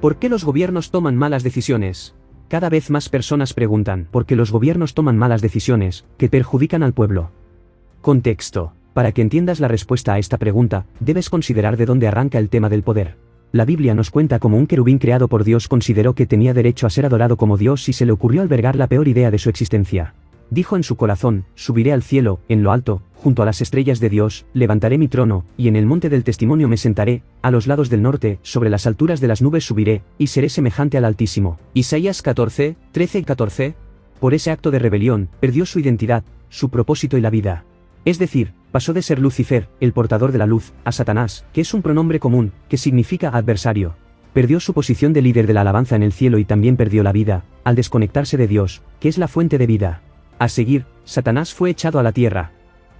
¿Por qué los gobiernos toman malas decisiones? Cada vez más personas preguntan por qué los gobiernos toman malas decisiones, que perjudican al pueblo. Contexto. Para que entiendas la respuesta a esta pregunta, debes considerar de dónde arranca el tema del poder. La Biblia nos cuenta cómo un querubín creado por Dios consideró que tenía derecho a ser adorado como Dios y se le ocurrió albergar la peor idea de su existencia. Dijo en su corazón: subiré al cielo, en lo alto, junto a las estrellas de Dios, levantaré mi trono, y en el monte del testimonio me sentaré, a los lados del norte, sobre las alturas de las nubes subiré, y seré semejante al Altísimo. Isaías 14, 13 y 14. Por ese acto de rebelión, perdió su identidad, su propósito y la vida. Es decir, pasó de ser Lucifer, el portador de la luz, a Satanás, que es un pronombre común, que significa adversario. Perdió su posición de líder de la alabanza en el cielo y también perdió la vida, al desconectarse de Dios, que es la fuente de vida. A seguir, Satanás fue echado a la tierra.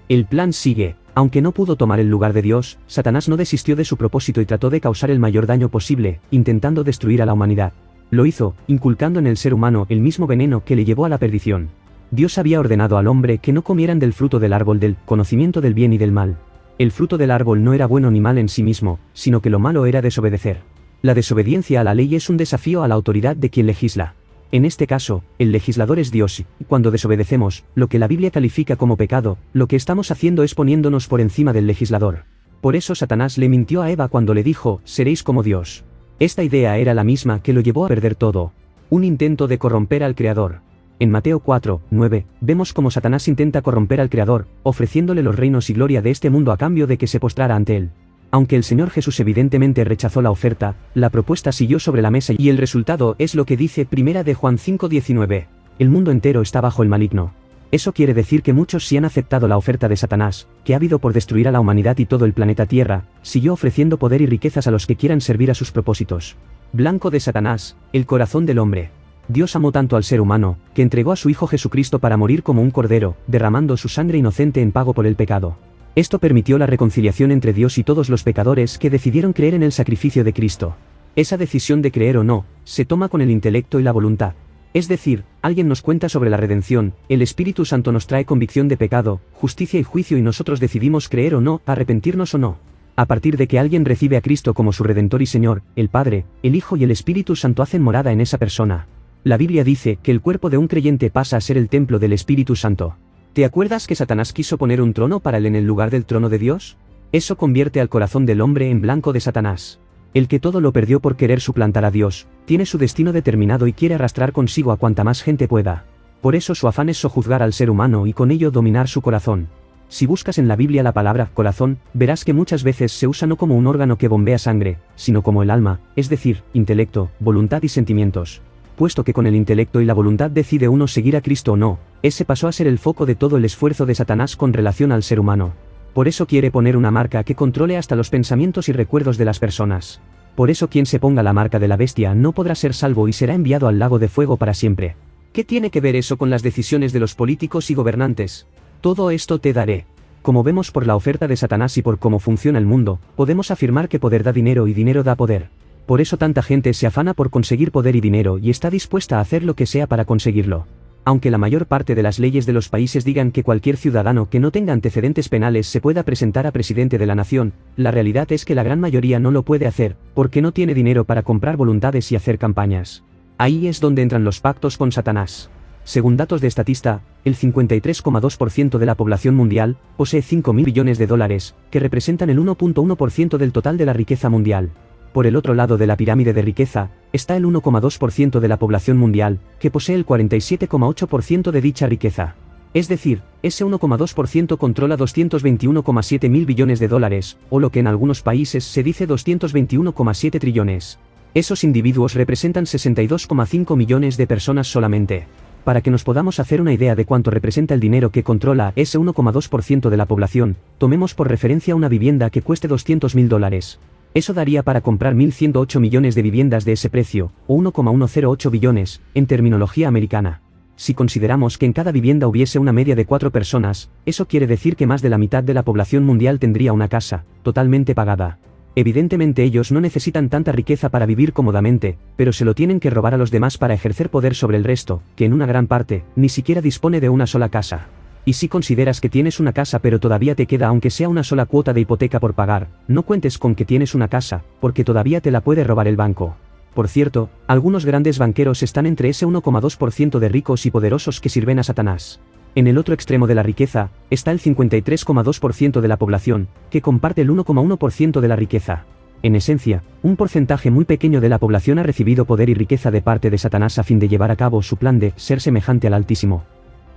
El plan sigue. Aunque no pudo tomar el lugar de Dios, Satanás no desistió de su propósito y trató de causar el mayor daño posible, intentando destruir a la humanidad. Lo hizo, inculcando en el ser humano el mismo veneno que le llevó a la perdición. Dios había ordenado al hombre que no comieran del fruto del árbol del conocimiento del bien y del mal. El fruto del árbol no era bueno ni mal en sí mismo, sino que lo malo era desobedecer. La desobediencia a la ley es un desafío a la autoridad de quien legisla. En este caso, el legislador es Dios y, cuando desobedecemos, lo que la Biblia califica como pecado, lo que estamos haciendo es poniéndonos por encima del legislador. Por eso Satanás le mintió a Eva cuando le dijo: seréis como Dios. Esta idea era la misma que lo llevó a perder todo. Un intento de corromper al Creador. En Mateo 4, 9, vemos cómo Satanás intenta corromper al Creador, ofreciéndole los reinos y gloria de este mundo a cambio de que se postrara ante él. Aunque el Señor Jesús evidentemente rechazó la oferta, la propuesta siguió sobre la mesa y el resultado es lo que dice 1 de Juan 5:19. El mundo entero está bajo el maligno. Eso quiere decir que muchos sí han aceptado la oferta de Satanás, que ha habido por destruir a la humanidad y todo el planeta Tierra, siguió ofreciendo poder y riquezas a los que quieran servir a sus propósitos. Blanco de Satanás, el corazón del hombre. Dios amó tanto al ser humano, que entregó a su Hijo Jesucristo para morir como un cordero, derramando su sangre inocente en pago por el pecado. Esto permitió la reconciliación entre Dios y todos los pecadores que decidieron creer en el sacrificio de Cristo. Esa decisión de creer o no, se toma con el intelecto y la voluntad. Es decir, alguien nos cuenta sobre la redención, el Espíritu Santo nos trae convicción de pecado, justicia y juicio y nosotros decidimos creer o no, arrepentirnos o no. A partir de que alguien recibe a Cristo como su Redentor y Señor, el Padre, el Hijo y el Espíritu Santo hacen morada en esa persona. La Biblia dice que el cuerpo de un creyente pasa a ser el templo del Espíritu Santo. ¿Te acuerdas que Satanás quiso poner un trono para él en el lugar del trono de Dios? Eso convierte al corazón del hombre en blanco de Satanás. El que todo lo perdió por querer suplantar a Dios, tiene su destino determinado y quiere arrastrar consigo a cuanta más gente pueda. Por eso su afán es sojuzgar al ser humano y con ello dominar su corazón. Si buscas en la Biblia la palabra corazón, verás que muchas veces se usa no como un órgano que bombea sangre, sino como el alma, es decir, intelecto, voluntad y sentimientos. Puesto que con el intelecto y la voluntad decide uno seguir a Cristo o no, ese pasó a ser el foco de todo el esfuerzo de Satanás con relación al ser humano. Por eso quiere poner una marca que controle hasta los pensamientos y recuerdos de las personas. Por eso quien se ponga la marca de la bestia no podrá ser salvo y será enviado al lago de fuego para siempre. ¿Qué tiene que ver eso con las decisiones de los políticos y gobernantes? Todo esto te daré. Como vemos por la oferta de Satanás y por cómo funciona el mundo, podemos afirmar que poder da dinero y dinero da poder. Por eso tanta gente se afana por conseguir poder y dinero y está dispuesta a hacer lo que sea para conseguirlo. Aunque la mayor parte de las leyes de los países digan que cualquier ciudadano que no tenga antecedentes penales se pueda presentar a presidente de la nación, la realidad es que la gran mayoría no lo puede hacer, porque no tiene dinero para comprar voluntades y hacer campañas. Ahí es donde entran los pactos con Satanás. Según datos de Statista, el 53,2% de la población mundial posee 5.000 billones de dólares, que representan el 1,1% del total de la riqueza mundial. Por el otro lado de la pirámide de riqueza, está el 1,2% de la población mundial, que posee el 47,8% de dicha riqueza. Es decir, ese 1,2% controla 221,7 mil billones de dólares, o lo que en algunos países se dice 221,7 trillones. Esos individuos representan 62,5 millones de personas solamente. Para que nos podamos hacer una idea de cuánto representa el dinero que controla ese 1,2% de la población, tomemos por referencia una vivienda que cueste $200.000. Eso daría para comprar 1.108 millones de viviendas de ese precio, o 1,108 billones, en terminología americana. Si consideramos que en cada vivienda hubiese una media de 4 personas, eso quiere decir que más de la mitad de la población mundial tendría una casa, totalmente pagada. Evidentemente ellos no necesitan tanta riqueza para vivir cómodamente, pero se lo tienen que robar a los demás para ejercer poder sobre el resto, que en una gran parte, ni siquiera dispone de una sola casa. Y si consideras que tienes una casa pero todavía te queda aunque sea una sola cuota de hipoteca por pagar, no cuentes con que tienes una casa, porque todavía te la puede robar el banco. Por cierto, algunos grandes banqueros están entre ese 1,2% de ricos y poderosos que sirven a Satanás. En el otro extremo de la riqueza, está el 53,2% de la población, que comparte el 1,1% de la riqueza. En esencia, un porcentaje muy pequeño de la población ha recibido poder y riqueza de parte de Satanás a fin de llevar a cabo su plan de ser semejante al Altísimo.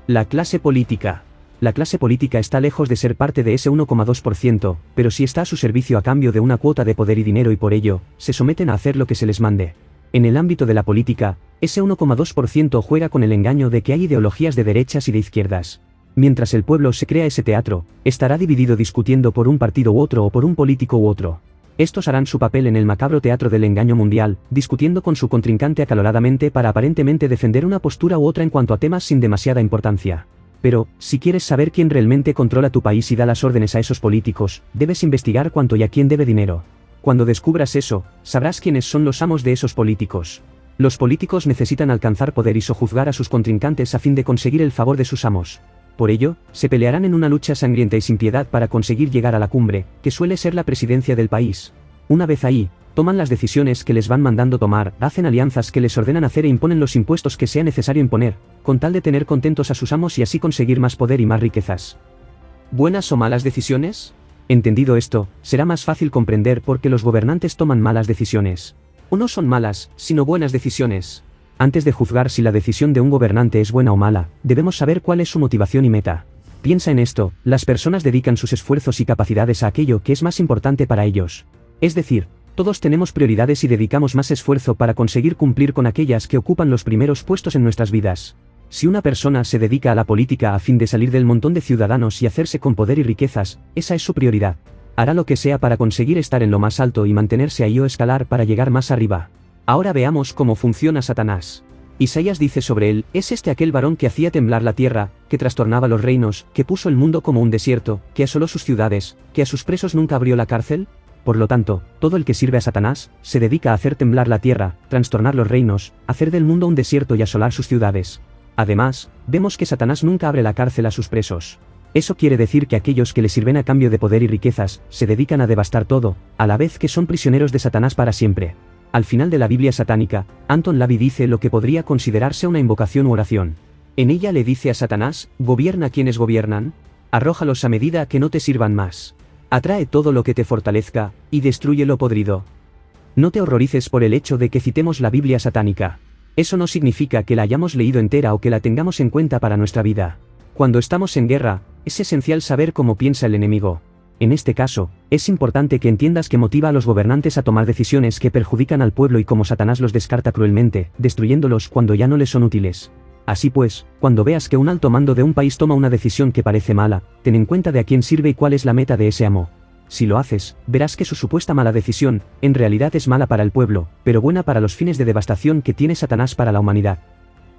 La clase política. La clase política está lejos de ser parte de ese 1,2%, pero sí está a su servicio a cambio de una cuota de poder y dinero y por ello, se someten a hacer lo que se les mande. En el ámbito de la política, ese 1,2% juega con el engaño de que hay ideologías de derechas y de izquierdas. Mientras el pueblo se crea ese teatro, estará dividido discutiendo por un partido u otro o por un político u otro. Estos harán su papel en el macabro teatro del engaño mundial, discutiendo con su contrincante acaloradamente para aparentemente defender una postura u otra en cuanto a temas sin demasiada importancia. Pero, si quieres saber quién realmente controla tu país y da las órdenes a esos políticos, debes investigar cuánto y a quién debe dinero. Cuando descubras eso, sabrás quiénes son los amos de esos políticos. Los políticos necesitan alcanzar poder y sojuzgar a sus contrincantes a fin de conseguir el favor de sus amos. Por ello, se pelearán en una lucha sangrienta y sin piedad para conseguir llegar a la cumbre, que suele ser la presidencia del país. Una vez ahí, toman las decisiones que les van mandando tomar, hacen alianzas que les ordenan hacer e imponen los impuestos que sea necesario imponer, con tal de tener contentos a sus amos y así conseguir más poder y más riquezas. ¿Buenas o malas decisiones? Entendido esto, será más fácil comprender por qué los gobernantes toman malas decisiones. O no son malas, sino buenas decisiones. Antes de juzgar si la decisión de un gobernante es buena o mala, debemos saber cuál es su motivación y meta. Piensa en esto, las personas dedican sus esfuerzos y capacidades a aquello que es más importante para ellos. Es decir, todos tenemos prioridades y dedicamos más esfuerzo para conseguir cumplir con aquellas que ocupan los primeros puestos en nuestras vidas. Si una persona se dedica a la política a fin de salir del montón de ciudadanos y hacerse con poder y riquezas, esa es su prioridad. Hará lo que sea para conseguir estar en lo más alto y mantenerse ahí o escalar para llegar más arriba. Ahora veamos cómo funciona Satanás. Isaías dice sobre él, es este aquel varón que hacía temblar la tierra, que trastornaba los reinos, que puso el mundo como un desierto, que asoló sus ciudades, que a sus presos nunca abrió la cárcel. Por lo tanto, todo el que sirve a Satanás, se dedica a hacer temblar la tierra, trastornar los reinos, hacer del mundo un desierto y asolar sus ciudades. Además, vemos que Satanás nunca abre la cárcel a sus presos. Eso quiere decir que aquellos que le sirven a cambio de poder y riquezas, se dedican a devastar todo, a la vez que son prisioneros de Satanás para siempre. Al final de la Biblia satánica, Anton LaVey dice lo que podría considerarse una invocación u oración. En ella le dice a Satanás, gobierna quienes gobiernan, arrójalos a medida que no te sirvan más. Atrae todo lo que te fortalezca, y destruye lo podrido. No te horrorices por el hecho de que citemos la Biblia satánica. Eso no significa que la hayamos leído entera o que la tengamos en cuenta para nuestra vida. Cuando estamos en guerra, es esencial saber cómo piensa el enemigo. En este caso, es importante que entiendas que motiva a los gobernantes a tomar decisiones que perjudican al pueblo y cómo Satanás los descarta cruelmente, destruyéndolos cuando ya no les son útiles. Así pues, cuando veas que un alto mando de un país toma una decisión que parece mala, ten en cuenta de a quién sirve y cuál es la meta de ese amo. Si lo haces, verás que su supuesta mala decisión, en realidad es mala para el pueblo, pero buena para los fines de devastación que tiene Satanás para la humanidad.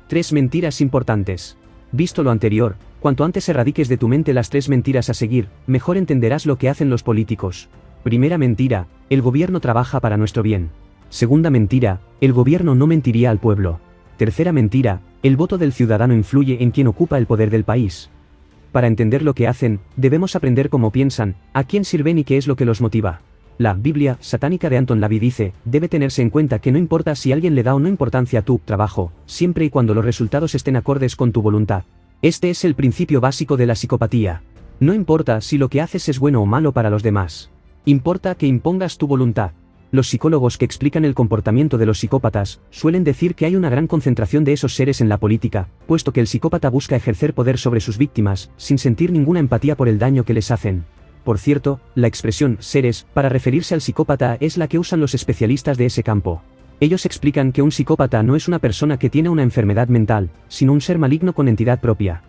3 mentiras importantes. Visto lo anterior, cuanto antes erradiques de tu mente las 3 mentiras a seguir, mejor entenderás lo que hacen los políticos. Primera mentira, el gobierno trabaja para nuestro bien. Segunda mentira, el gobierno no mentiría al pueblo. Tercera mentira, el voto del ciudadano influye en quien ocupa el poder del país. Para entender lo que hacen, debemos aprender cómo piensan, a quién sirven y qué es lo que los motiva. La Biblia satánica de Anton LaVey dice, debe tenerse en cuenta que no importa si alguien le da o no importancia a tu trabajo, siempre y cuando los resultados estén acordes con tu voluntad. Este es el principio básico de la psicopatía. No importa si lo que haces es bueno o malo para los demás. Importa que impongas tu voluntad. Los psicólogos que explican el comportamiento de los psicópatas, suelen decir que hay una gran concentración de esos seres en la política, puesto que el psicópata busca ejercer poder sobre sus víctimas, sin sentir ninguna empatía por el daño que les hacen. Por cierto, la expresión seres, para referirse al psicópata es la que usan los especialistas de ese campo. Ellos explican que un psicópata no es una persona que tiene una enfermedad mental, sino un ser maligno con entidad propia.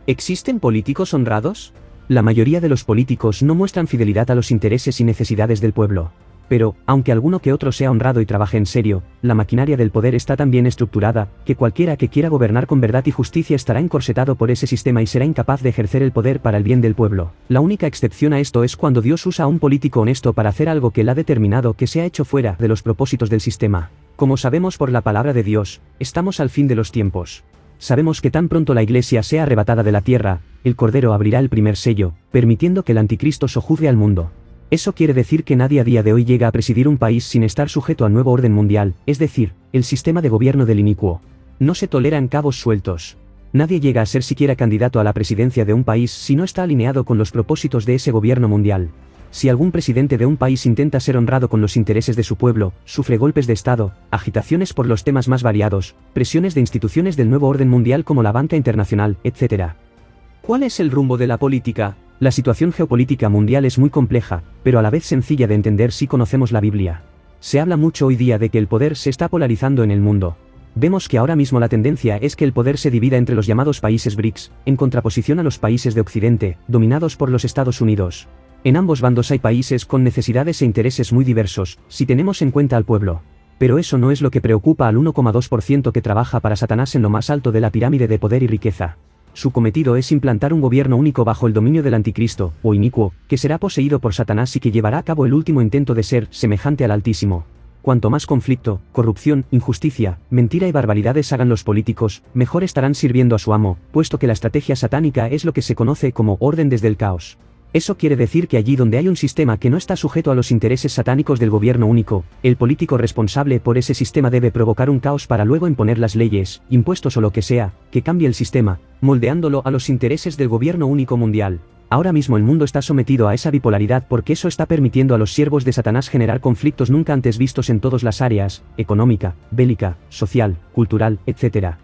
¿Existen políticos honrados? La mayoría de los políticos no muestran fidelidad a los intereses y necesidades del pueblo. Pero, aunque alguno que otro sea honrado y trabaje en serio, la maquinaria del poder está tan bien estructurada, que cualquiera que quiera gobernar con verdad y justicia estará encorsetado por ese sistema y será incapaz de ejercer el poder para el bien del pueblo. La única excepción a esto es cuando Dios usa a un político honesto para hacer algo que él ha determinado que se ha hecho fuera de los propósitos del sistema. Como sabemos por la palabra de Dios, estamos al fin de los tiempos. Sabemos que tan pronto la Iglesia sea arrebatada de la tierra, el Cordero abrirá el primer sello, permitiendo que el Anticristo sojuzgue al mundo. Eso quiere decir que nadie a día de hoy llega a presidir un país sin estar sujeto al nuevo orden mundial, es decir, el sistema de gobierno del inicuo. No se toleran cabos sueltos. Nadie llega a ser siquiera candidato a la presidencia de un país si no está alineado con los propósitos de ese gobierno mundial. Si algún presidente de un país intenta ser honrado con los intereses de su pueblo, sufre golpes de Estado, agitaciones por los temas más variados, presiones de instituciones del nuevo orden mundial como la banca internacional, etc. ¿Cuál es el rumbo de la política? La situación geopolítica mundial es muy compleja, pero a la vez sencilla de entender si conocemos la Biblia. Se habla mucho hoy día de que el poder se está polarizando en el mundo. Vemos que ahora mismo la tendencia es que el poder se divida entre los llamados países BRICS, en contraposición a los países de Occidente, dominados por los Estados Unidos. En ambos bandos hay países con necesidades e intereses muy diversos, si tenemos en cuenta al pueblo. Pero eso no es lo que preocupa al 1,2% que trabaja para Satanás en lo más alto de la pirámide de poder y riqueza. Su cometido es implantar un gobierno único bajo el dominio del anticristo, o inicuo, que será poseído por Satanás y que llevará a cabo el último intento de ser semejante al Altísimo. Cuanto más conflicto, corrupción, injusticia, mentira y barbaridades hagan los políticos, mejor estarán sirviendo a su amo, puesto que la estrategia satánica es lo que se conoce como orden desde el caos. Eso quiere decir que allí donde hay un sistema que no está sujeto a los intereses satánicos del gobierno único, el político responsable por ese sistema debe provocar un caos para luego imponer las leyes, impuestos o lo que sea, que cambie el sistema, moldeándolo a los intereses del gobierno único mundial. Ahora mismo el mundo está sometido a esa bipolaridad porque eso está permitiendo a los siervos de Satanás generar conflictos nunca antes vistos en todas las áreas, económica, bélica, social, cultural, etc.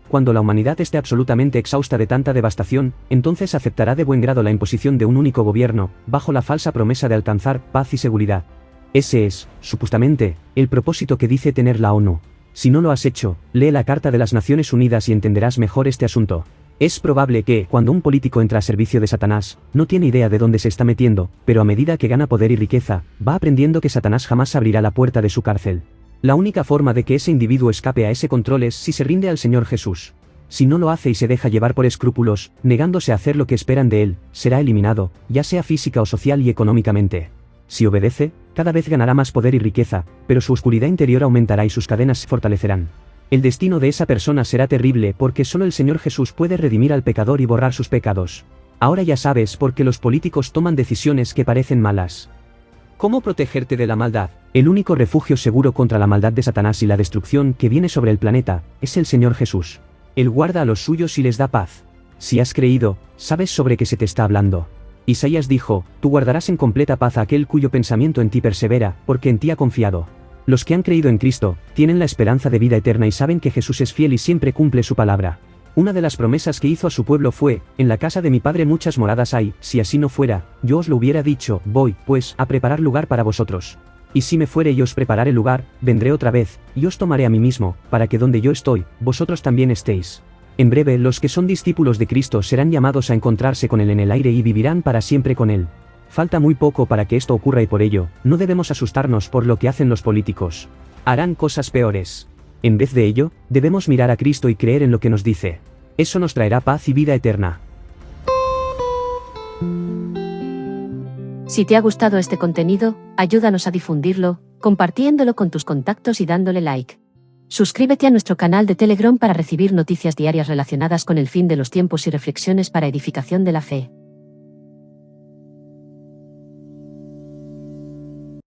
Cuando la humanidad esté absolutamente exhausta de tanta devastación, entonces aceptará de buen grado la imposición de un único gobierno, bajo la falsa promesa de alcanzar paz y seguridad. Ese es, supuestamente, el propósito que dice tener la ONU. Si no lo has hecho, lee la Carta de las Naciones Unidas y entenderás mejor este asunto. Es probable que, cuando un político entra a servicio de Satanás, no tiene idea de dónde se está metiendo, pero a medida que gana poder y riqueza, va aprendiendo que Satanás jamás abrirá la puerta de su cárcel. La única forma de que ese individuo escape a ese control es si se rinde al Señor Jesús. Si no lo hace y se deja llevar por escrúpulos, negándose a hacer lo que esperan de él, será eliminado, ya sea física o social y económicamente. Si obedece, cada vez ganará más poder y riqueza, pero su oscuridad interior aumentará y sus cadenas se fortalecerán. El destino de esa persona será terrible porque solo el Señor Jesús puede redimir al pecador y borrar sus pecados. Ahora ya sabes por qué los políticos toman decisiones que parecen malas. ¿Cómo protegerte de la maldad? El único refugio seguro contra la maldad de Satanás y la destrucción que viene sobre el planeta, es el Señor Jesús. Él guarda a los suyos y les da paz. Si has creído, sabes sobre qué se te está hablando. Isaías dijo, tú guardarás en completa paz a aquel cuyo pensamiento en ti persevera, porque en ti ha confiado. Los que han creído en Cristo, tienen la esperanza de vida eterna y saben que Jesús es fiel y siempre cumple su palabra. Una de las promesas que hizo a su pueblo fue, en la casa de mi Padre muchas moradas hay, si así no fuera, yo os lo hubiera dicho, voy, pues, a preparar lugar para vosotros. Y si me fuere y os preparare lugar, vendré otra vez, y os tomaré a mí mismo, para que donde yo estoy, vosotros también estéis. En breve los que son discípulos de Cristo serán llamados a encontrarse con Él en el aire y vivirán para siempre con Él. Falta muy poco para que esto ocurra y por ello, no debemos asustarnos por lo que hacen los políticos. Harán cosas peores. En vez de ello, debemos mirar a Cristo y creer en lo que nos dice. Eso nos traerá paz y vida eterna. Si te ha gustado este contenido, ayúdanos a difundirlo, compartiéndolo con tus contactos y dándole like. Suscríbete a nuestro canal de Telegram para recibir noticias diarias relacionadas con el fin de los tiempos y reflexiones para edificación de la fe.